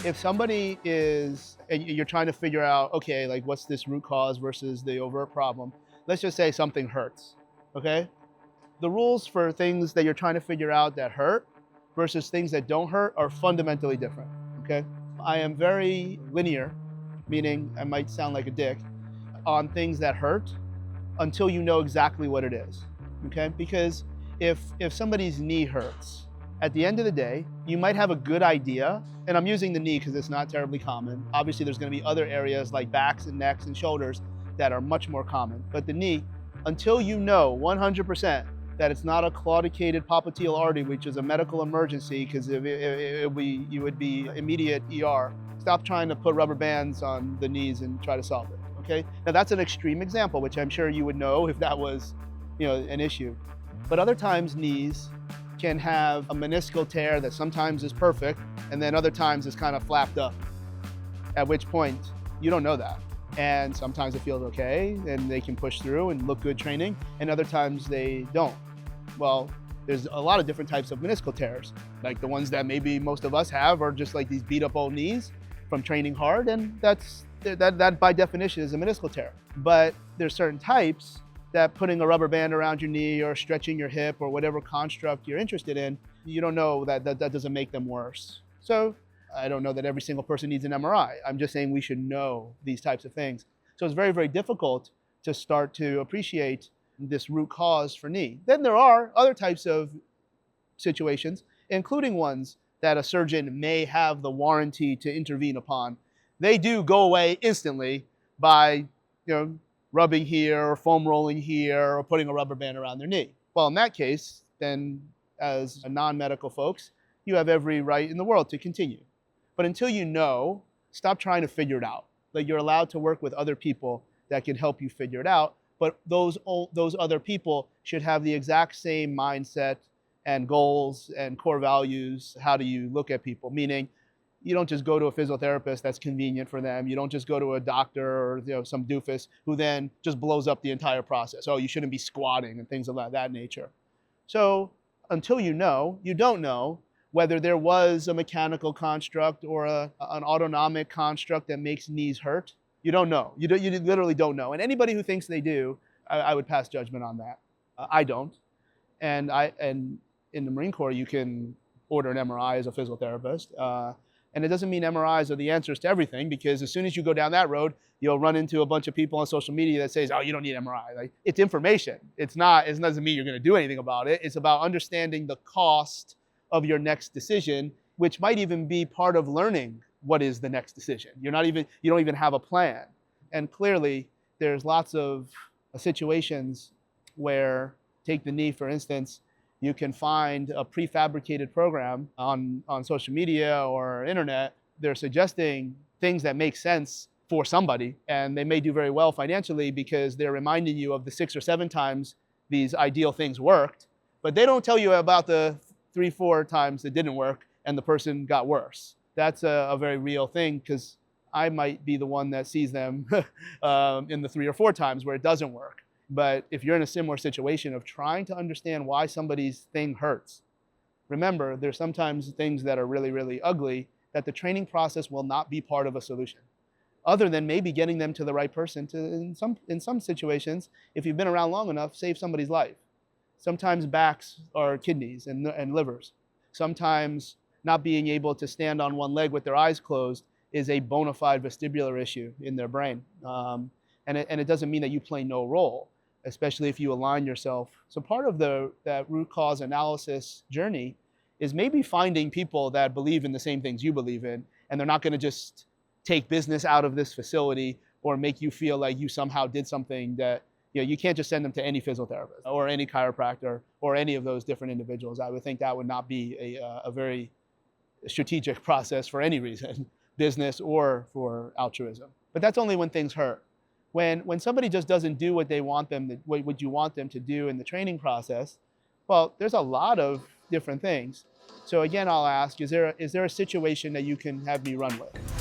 If somebody is, and you're trying to figure out, okay, like what's this root cause versus the overt problem, let's just say something hurts, okay? The rules for things that you're trying to figure out that hurt versus things that don't hurt are fundamentally different, okay? I am very linear, meaning I might sound like a dick, on things that hurt until you know exactly what it is, okay? Because if somebody's knee hurts, at the end of the day, you might have a good idea, and I'm using the knee because it's not terribly common. Obviously, there's going to be other areas like backs and necks and shoulders that are much more common. But the knee, until you know 100% that it's not a claudicated popliteal artery, which is a medical emergency, because you would be immediate ER. Stop trying to put rubber bands on the knees and try to solve it. Okay. Now that's an extreme example, which I'm sure you would know if that was, an issue. But other times knees can have a meniscal tear that sometimes is perfect and then other times is kind of flapped up, at which point you don't know that. And sometimes it feels okay and they can push through and look good training, and other times they don't. Well, there's a lot of different types of meniscal tears, like the ones that maybe most of us have are just like these beat up old knees from training hard, and that by definition is a meniscal tear. But there's certain types that putting a rubber band around your knee or stretching your hip or whatever construct you're interested in, you don't know that doesn't make them worse. So I don't know that every single person needs an MRI. I'm just saying we should know these types of things. So it's very, very difficult to start to appreciate this root cause for knee. Then there are other types of situations, including ones that a surgeon may have the warranty to intervene upon. They do go away instantly by, rubbing here or foam rolling here or putting a rubber band around their knee. Well, in that case, then as a non-medical folks, you have every right in the world to continue. But until you know, stop trying to figure it out. Like, you're allowed to work with other people that can help you figure it out, but those other people should have the exact same mindset and goals and core values. How do you look at people? Meaning, you don't just go to a physiotherapist that's convenient for them. You don't just go to a doctor or some doofus who then just blows up the entire process. Oh, you shouldn't be squatting and things of that nature. So until you don't know whether there was a mechanical construct or an autonomic construct that makes knees hurt. You don't know. You literally don't know. And anybody who thinks they do, I would pass judgment on that. I don't. And in the Marine Corps, you can order an MRI as a physiotherapist. And it doesn't mean MRIs are the answers to everything, because as soon as you go down that road, you'll run into a bunch of people on social media that says, oh, you don't need MRI. Like, it's information. It doesn't mean you're going to do anything about it. It's about understanding the cost of your next decision, which might even be part of learning what is the next decision. You don't even have a plan. And clearly, there's lots of situations where, take the knee for instance, you can find a prefabricated program on social media or internet. They're suggesting things that make sense for somebody, and they may do very well financially because they're reminding you of the 6 or 7 times these ideal things worked, but they don't tell you about the 3, 4 times it didn't work and the person got worse. That's a very real thing, because I might be the one that sees them in the 3 or 4 times where it doesn't work. But if you're in a similar situation of trying to understand why somebody's thing hurts, remember, there's sometimes things that are really, really ugly that the training process will not be part of a solution, other than maybe getting them to the right person to, in some situations, if you've been around long enough, save somebody's life. Sometimes backs are kidneys and livers. Sometimes not being able to stand on one leg with their eyes closed is a bona fide vestibular issue in their brain. And it doesn't mean that you play no role, especially if you align yourself. So part of that root cause analysis journey is maybe finding people that believe in the same things you believe in, and they're not going to just take business out of this facility or make you feel like you somehow did something that, you can't just send them to any physiotherapist or any chiropractor or any of those different individuals. I would think that would not be a very strategic process for any reason, business or for altruism. But that's only when things hurt. When somebody just doesn't do what you want them to do in the training process, well, there's a lot of different things. So again, I'll ask, is there a situation that you can have me run with?